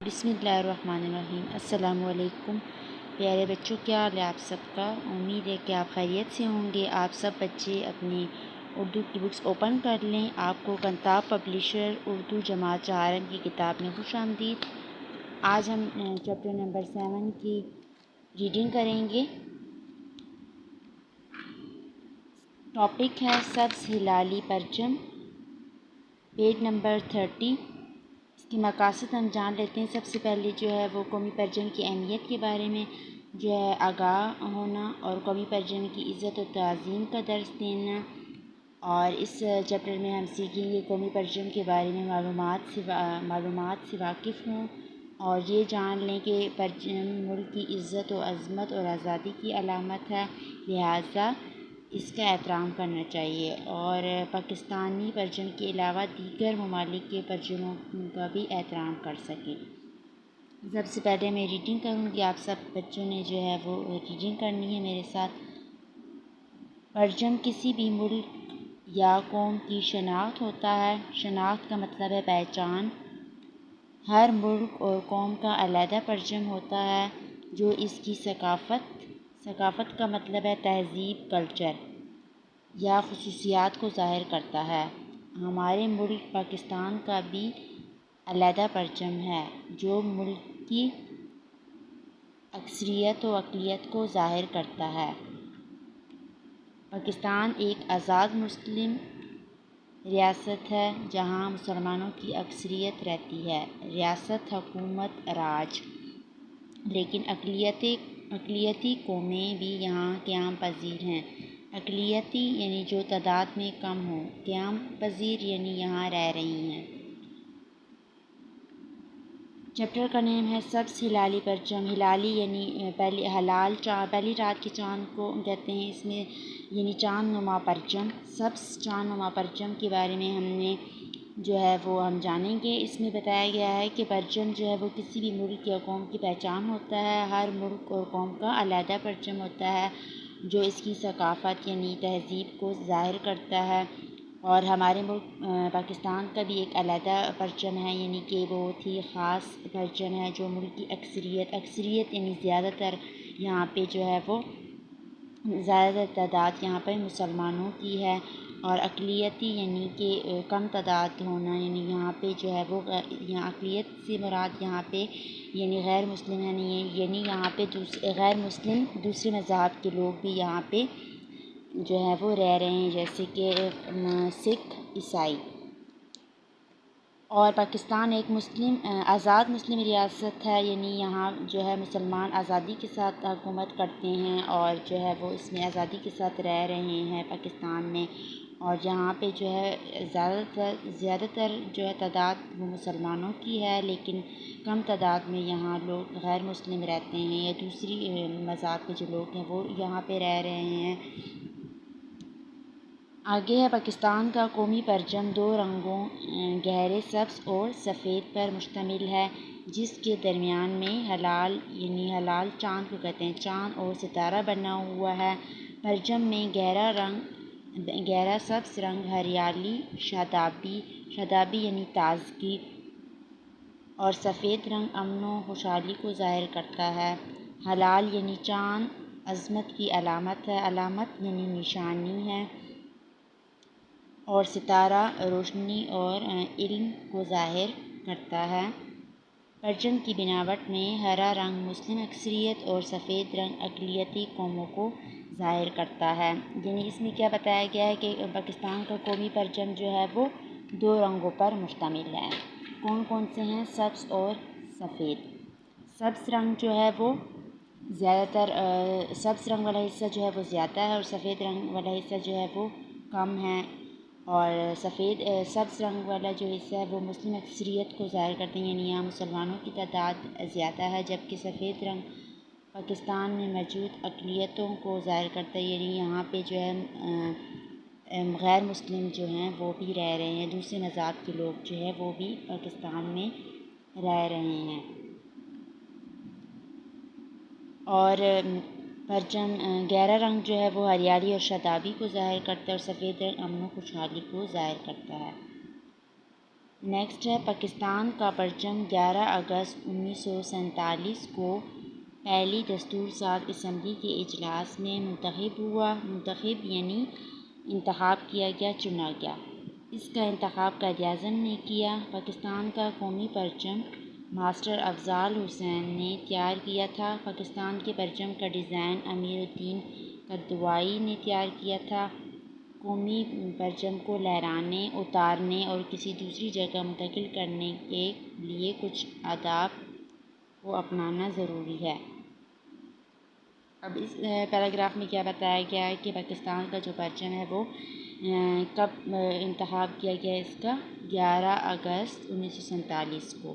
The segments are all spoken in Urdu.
بسم اللہ الرحمن الرحیم۔ السلام علیکم پیارے بچوں، کیا حال ہے آپ سب کا؟ امید ہے کہ آپ خیریت سے ہوں گے۔ آپ سب بچے اپنی اردو کی بکس اوپن کر لیں۔ آپ کو کنتاب پبلشر اردو جماعت چہارم کی کتاب میں خوش آمدید۔ آج ہم چیپٹر نمبر 7 کی ریڈنگ کریں گے۔ ٹاپک ہے سبز ہلالی پرچم، پیج نمبر 30۔ اس کے مقاصد ہم جان لیتے ہیں۔ سب سے پہلے جو ہے وہ قومی پرچم کی اہمیت کے بارے میں جو ہے آگاہ ہونا، اور قومی پرچم کی عزت و تعظیم کا درس دینا۔ اور اس چیپٹر میں ہم سیکھیں گے قومی پرچم کے بارے میں معلومات سے واقف ہوں، اور یہ جان لیں کہ پرچم ملک کی عزت و عظمت اور آزادی کی علامت ہے، لہٰذا اس کا احترام کرنا چاہیے، اور پاکستانی پرچم کے علاوہ دیگر ممالک کے پرچموں کا بھی احترام کر سکیں۔ سب سے پہلے میں ریڈنگ کروں گی، آپ سب بچوں نے جو ہے وہ ریڈنگ کرنی ہے میرے ساتھ۔ پرچم کسی بھی ملک یا قوم کی شناخت ہوتا ہے۔ شناخت کا مطلب ہے پہچان۔ ہر ملک اور قوم کا علیحدہ پرچم ہوتا ہے جو اس کی ثقافت کا مطلب ہے تہذیب، کلچر یا خصوصیات کو ظاہر کرتا ہے۔ ہمارے ملک پاکستان کا بھی علیحدہ پرچم ہے جو ملک کی اکثریت و اقلیت کو ظاہر کرتا ہے۔ پاکستان ایک آزاد مسلم ریاست ہے جہاں مسلمانوں کی اکثریت رہتی ہے۔ ریاست حکومت راج، لیکن اقلیتی قومیں بھی یہاں قیام پذیر ہیں۔ اقلیتی یعنی جو تعداد میں کم ہوں، قیام پذیر یعنی یہاں رہ رہی ہیں۔ چیپٹر کا نیم ہے سبز ہلالی پرچم۔ ہلالی یعنی پہلی رات کے چاند کو کہتے ہیں، اس میں یعنی چاند نما پرچم۔ سبز چاند نما پرچم کے بارے میں ہم جانیں گے۔ اس میں بتایا گیا ہے کہ پرچم جو ہے وہ کسی بھی ملک یا قوم کی پہچان ہوتا ہے۔ ہر ملک اور قوم کا علیحدہ پرچم ہوتا ہے جو اس کی ثقافت یعنی تہذیب کو ظاہر کرتا ہے، اور ہمارے ملک پاکستان کا بھی ایک علیحدہ پرچم ہے، یعنی کہ بہت ہی خاص پرچم ہے جو ملک کی اکثریت یعنی زیادہ تر یہاں پہ جو ہے وہ زیادہ تعداد یہاں پر مسلمانوں کی ہے، اور اقلیتی یعنی کہ کم تعداد ہونا، یعنی یہاں پہ جو ہے وہ یہاں اقلیت سے مراد یہاں پہ یعنی غیر مسلم یعنی یہاں پہ غیر مسلم دوسرے مذہب کے لوگ بھی یہاں پہ جو ہے وہ رہ رہے ہیں، جیسے کہ سکھ، عیسائی۔ اور پاکستان ایک آزاد مسلم ریاست ہے، یعنی یہاں جو ہے مسلمان آزادی کے ساتھ حکومت کرتے ہیں، اور جو ہے وہ اس میں آزادی کے ساتھ رہ رہے ہیں پاکستان میں، اور یہاں پہ جو ہے زیادہ تر جو ہے تعداد وہ مسلمانوں کی ہے، لیکن کم تعداد میں یہاں لوگ غیر مسلم رہتے ہیں یا دوسری مذہب کے جو لوگ ہیں وہ یہاں پہ رہ رہے ہیں۔ آگے ہے پاکستان کا قومی پرچم 2 رنگوں گہرے سبز اور سفید پر مشتمل ہے، جس کے درمیان میں ہلال چاند کو کہتے ہیں، چاند اور ستارہ بنا ہوا ہے۔ پرچم میں گہرا سبز رنگ ہریالی، شادابی یعنی تازگی، اور سفید رنگ امن و خوشحالی کو ظاہر کرتا ہے۔ ہلال یعنی چاند عظمت کی علامت ہے، علامت یعنی نشانی ہے، اور ستارہ روشنی اور علم کو ظاہر کرتا ہے۔ پرچم کی بناوٹ میں ہرا رنگ مسلم اکثریت اور سفید رنگ اقلیتی قوموں کو ظاہر کرتا ہے۔ یعنی اس میں کیا بتایا گیا ہے کہ پاکستان کا قومی پرچم جو ہے وہ 2 رنگوں پر مشتمل ہے۔ کون کون سے ہیں؟ سبز اور سفید۔ سبز رنگ جو ہے وہ سبز رنگ والا حصہ جو ہے وہ زیادہ ہے، اور سفید رنگ والا حصہ جو ہے وہ کم ہے، اور سبز رنگ والا جو حصہ ہے وہ مسلم اکثریت کو ظاہر کرتے ہیں، یعنی یہاں مسلمانوں کی تعداد زیادہ ہے، جبکہ سفید رنگ پاکستان میں موجود اقلیتوں کو ظاہر کرتا ہے، یعنی یہاں پہ جو ہے غیر مسلم جو ہیں وہ بھی رہ رہے ہیں، دوسرے مذہب کے لوگ جو ہے وہ بھی پاکستان میں رہ رہے ہیں۔ اور پرچم گہرا رنگ جو ہے وہ ہریالی اور شادابی کو ظاہر کرتا ہے، اور سفید رنگ امن و خوشحالی کو ظاہر کرتا ہے۔ نیکسٹ ہے پاکستان کا پرچم 11 اگست 1947 کو پہلی دستور ساز اسمبلی کے اجلاس میں منتخب ہوا۔ منتخب یعنی انتخاب کیا گیا، چنا گیا۔ اس کا انتخاب قائد-اعظم نے کیا۔ پاکستان کا قومی پرچم ماسٹر افضال حسین نے تیار کیا تھا۔ پاکستان کے پرچم کا ڈیزائن امیر الدین قدوانی نے تیار کیا تھا۔ قومی پرچم کو لہرانے، اتارنے اور کسی دوسری جگہ منتقل کرنے کے لیے کچھ آداب کو اپنانا ضروری ہے۔ اب اس پیراگراف میں کیا بتایا گیا ہے کہ پاکستان کا جو پرچم ہے وہ کب انتخاب کیا گیا ہے؟ اس کا 11 اگست 1947 کو،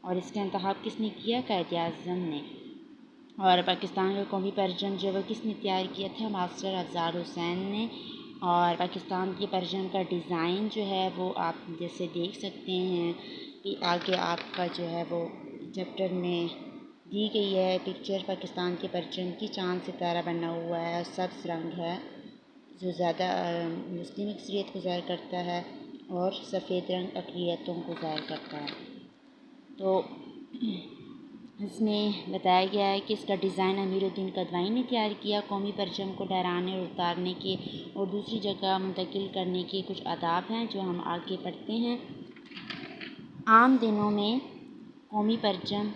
اور اس کا انتخاب کس نے کیا؟ قائد اعظم نے۔ اور پاکستان کا قومی پرچم جو وہ کس نے تیار کیا تھا؟ ماسٹر افضال حسین نے۔ اور پاکستان کے پرچم کا ڈیزائن جو ہے وہ آپ جیسے دیکھ سکتے ہیں کہ آگے آپ کا جو ہے وہ چیپٹر میں دی گئی ہے پکچر پاکستان کے پرچم کی۔ چاند ستارہ بنا ہوا ہے اور سبز رنگ ہے جو زیادہ مسلم اکثریت کو ظاہر کرتا ہے، اور سفید رنگ اقلیتوں کو ظاہر کرتا ہے۔ تو اس میں بتایا گیا ہے کہ اس کا ڈیزائن امیر الدین قدوانی نے تیار کیا۔ قومی پرچم کو لہرانے اور اتارنے کے اور دوسری جگہ منتقل کرنے کے کچھ آداب ہیں جو ہم آگے پڑھتے ہیں۔ عام دنوں میں قومی پرچم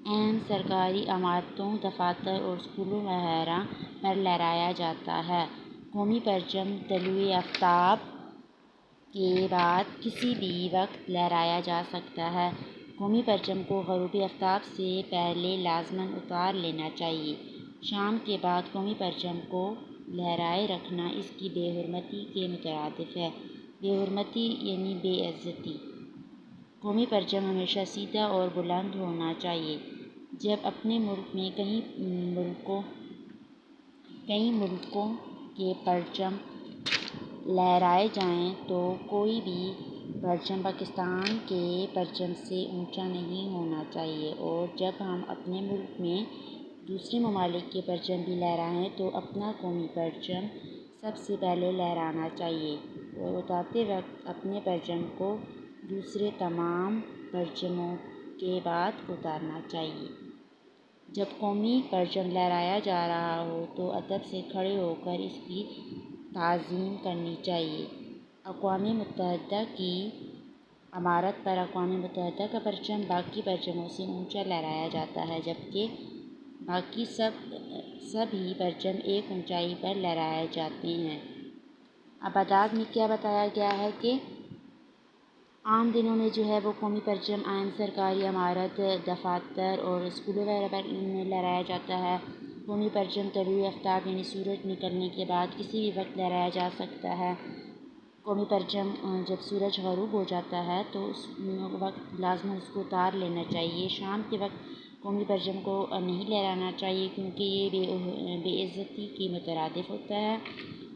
اہم سرکاری عمارتوں، دفاتر اور اسکولوں وغیرہ پر لہرایا جاتا ہے۔ قومی پرچم طلوع آفتاب کے بعد کسی بھی وقت لہرایا جا سکتا ہے۔ قومی پرچم کو غروب آفتاب سے پہلے لازماً اتار لینا چاہیے۔ شام کے بعد قومی پرچم کو لہرائے رکھنا اس کی بے حرمتی کے مترادف ہے۔ بے حرمتی یعنی بے عزتی۔ قومی پرچم ہمیشہ سیدھا اور بلند ہونا چاہیے۔ جب اپنے ملک میں کئی ملکوں کے پرچم لہرائے جائیں تو کوئی بھی پرچم پاکستان کے پرچم سے اونچا نہیں ہونا چاہیے، اور جب ہم اپنے ملک میں دوسرے ممالک کے پرچم بھی لہرائیں تو اپنا قومی پرچم سب سے پہلے لہرانا چاہیے، اور اتارتے وقت اپنے پرچم کو دوسرے تمام پرچموں کے بعد اتارنا چاہیے۔ جب قومی پرچم لہرایا جا رہا ہو تو ادب سے کھڑے ہو کر اس کی تعظیم کرنی چاہیے۔ اقوام متحدہ کی عمارت پر اقوام متحدہ کا پرچم باقی پرچموں سے اونچا لہرایا جاتا ہے، جبکہ باقی سب ہی پرچم ایک اونچائی پر لہرائے جاتے ہیں۔ اب آداب میں کیا بتایا گیا ہے کہ عام دنوں میں جو ہے وہ قومی پرچم اہم سرکاری عمارت، دفاتر اور اسکولوں وغیرہ میں لہرایا جاتا ہے۔ قومی پرچم طلوع آفتاب یعنی سورج نکلنے کے بعد کسی بھی وقت لہرایا جا سکتا ہے۔ قومی پرچم جب سورج غروب ہو جاتا ہے تو اس وقت لازماً اس کو اتار لینا چاہیے۔ شام کے وقت قومی پرچم کو نہیں لہرانا چاہیے کیونکہ یہ بے عزتی کے مترادف ہوتا ہے۔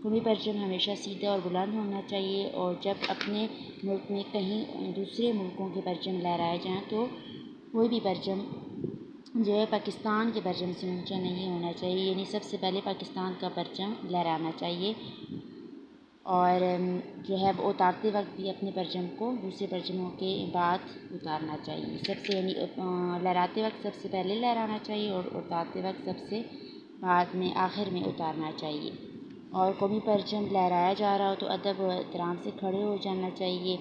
قومی پرچم ہمیشہ سیدھا اور بلند ہونا چاہیے، اور جب اپنے ملک میں کہیں دوسرے ملکوں کے پرچم لہرائے جائیں تو کوئی بھی پرچم جو ہے پاکستان کے پرچم سے اونچا نہیں ہونا چاہیے، یعنی سب سے پہلے پاکستان کا پرچم لہرانا چاہیے، اور جو ہے وہ اتارتے وقت بھی اپنے پرچم کو دوسرے پرچموں کے بعد اتارنا چاہیے۔ سب سے یعنی لہراتے وقت سب سے پہلے لہرانا چاہیے اور اتارتے وقت سب سے بعد میں آخر میں اتارنا چاہیے۔ اور قومی پرچم لہرایا جا رہا ہو تو ادب و احترام سے کھڑے ہو جانا چاہیے،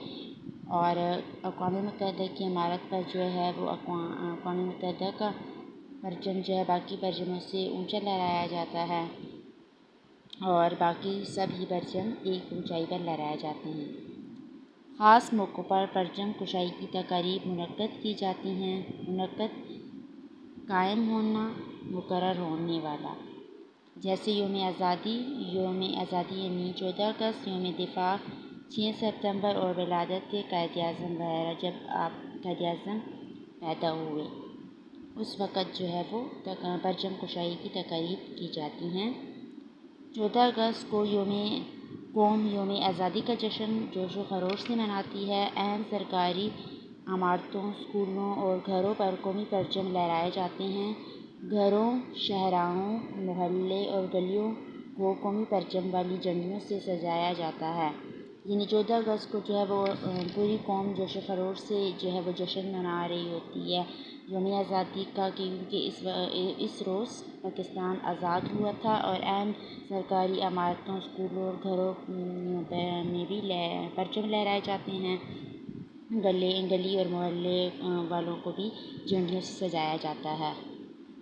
اور اقوام متحدہ کی عمارت پر جو ہے وہ اقوام متحدہ کا پرچم جو ہے باقی پرچموں سے اونچا لہرایا جاتا ہے، اور باقی سب ہی پرچم ایک اونچائی پر لہرائے جاتے ہیں۔ خاص موقعوں پر پرچم کشائی کی تقاریب منعقد کی جاتی ہیں۔ منعقد قائم ہونا مقرر ہونے والا، جیسے یوم آزادی یعنی 14 اگست، یوم دفاع 6 ستمبر اور ولادت قائد اعظم وغیرہ۔ جب قائد اعظم پیدا ہوئے اس وقت جو ہے وہ پرچم کشائی کی تقاریب کی جاتی ہیں۔ 14 اگست کو قوم یوم آزادی کا جشن جوش و خروش سے مناتی ہے۔ اہم سرکاری عمارتوں، اسکولوں اور گھروں پر قومی پرچم لہرائے جاتے ہیں۔ گھروں، شاہراہوں، محلے اور گلیوں کو قومی پرچم والی جھنڈیوں سے سجایا جاتا ہے۔ یعنی 14 اگست کو جو ہے وہ پوری قوم جوش و خروش سے جو ہے وہ جشن منا رہی ہوتی ہے یوم آزادی کا، کیونکہ اس روز پاکستان آزاد ہوا تھا، اور اہم سرکاری عمارتوں، اسکولوں اور گھروں میں بھی پرچم لہرائے جاتے ہیں۔ گلی اور محلے والوں کو بھی جھنڈیوں سے سجایا جاتا ہے۔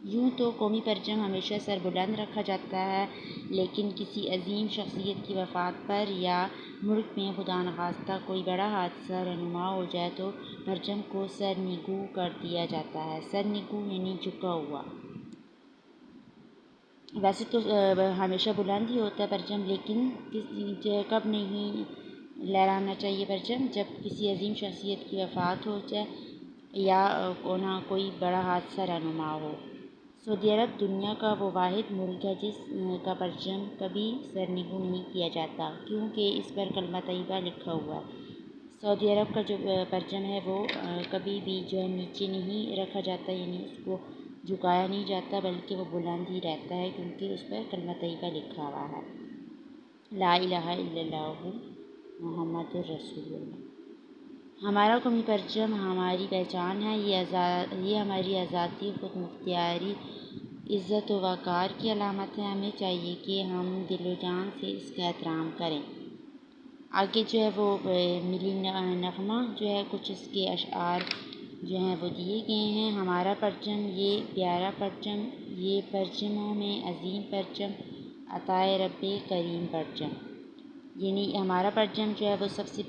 یوں تو قومی پرچم ہمیشہ سر بلند رکھا جاتا ہے، لیکن کسی عظیم شخصیت کی وفات پر یا ملک میں خدا نخواستہ کوئی بڑا حادثہ رونما ہو جائے تو پرچم کو سر نگو کر دیا جاتا ہے۔ سر نگو یعنی جھکا ہوا۔ ویسے تو ہمیشہ بلند ہی ہوتا ہے پرچم، لیکن کب نہیں لہرانا چاہیے پرچم؟ جب کسی عظیم شخصیت کی وفات ہو جائے یا کوئی بڑا حادثہ رونما ہو۔ سعودی عرب دنیا کا وہ واحد ملک ہے جس کا پرچم کبھی سرنگو نہیں کیا جاتا، کیونکہ اس پر کلمہ طیبہ لکھا ہوا ہے۔ سعودی عرب کا جو پرچم ہے وہ کبھی بھی جو ہے نیچے نہیں رکھا جاتا، یعنی اس کو جھکایا نہیں جاتا، بلکہ وہ بلند ہی رہتا ہے، کیونکہ اس پر کلمہ طیبہ لکھا ہوا ہے، لا الہ الا اللہ محمد الرسول اللہ۔ ہمارا قومی پرچم ہماری پہچان ہے، یہ ہماری آزادی، خود مختاری، عزت و وقار کی علامت ہے۔ ہمیں چاہیے کہ ہم دل و جان سے اس کا احترام کریں۔ آگے جو ہے وہ ملی نغمہ جو ہے کچھ اس کے اشعار جو ہیں وہ دیے گئے ہیں۔ ہمارا پرچم یہ پیارا پرچم، یہ پرچموں میں عظیم پرچم، عطائے رب کریم پرچم، یعنی ہمارا پرچم جو ہے وہ سب سے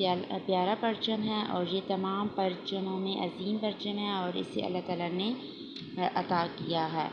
پیارا پرچم ہے، اور یہ تمام پرچموں میں عظیم پرچم ہے، اور اسے اللہ تعالیٰ نے عطا کیا ہے۔